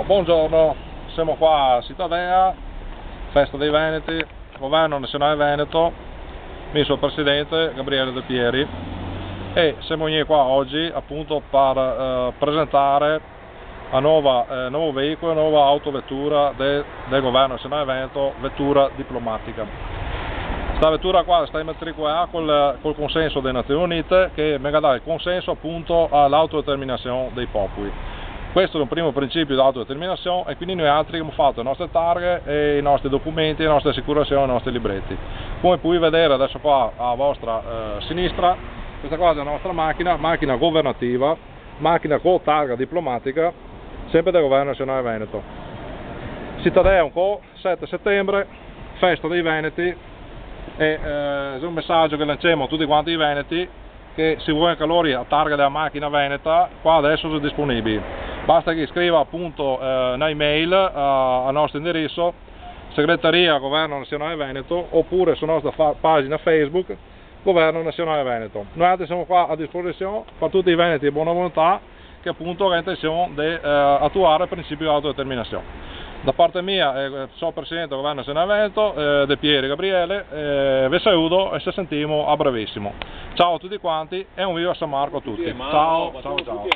Buongiorno, siamo qua a Cittadea, Festa dei Veneti, Governo Nazionale Veneto, il Presidente Gabriele De Pieri, e siamo qua oggi appunto per presentare a nuovo veicolo, nuova autovettura del Governo Nazionale Veneto, vettura diplomatica. Questa vettura qua sta immatricolata col consenso delle Nazioni Unite, che mega dà il consenso appunto all'autodeterminazione dei popoli. Questo è un primo principio di autodeterminazione, e quindi noi altri abbiamo fatto le nostre targhe, i nostri documenti, le nostre assicurazioni, i nostri libretti. Come puoi vedere adesso qua a vostra sinistra, questa qua è la nostra macchina governativa, macchina con targa diplomatica, sempre del Governo Nazionale Veneto. Cittadea 7 settembre, Festa dei Veneti, e è un messaggio che lanciamo a tutti quanti i veneti, che se vuoi calori a targa della macchina veneta, qua adesso sono disponibili. Basta che scriva appunto un'email al nostro indirizzo, segreteria Governo Nazionale Veneto, oppure sulla nostra pagina Facebook Governo Nazionale Veneto. Noi altri siamo qua a disposizione per tutti i veneti di buona volontà che appunto hanno intenzione di attuare il principio di autodeterminazione. Da parte mia sono Presidente del Governo Nazionale Veneto, De Pieri Gabriele, vi saluto e ci sentiamo a brevissimo. Ciao a tutti quanti e un viva San Marco a tutti. Ciao, ciao, ciao.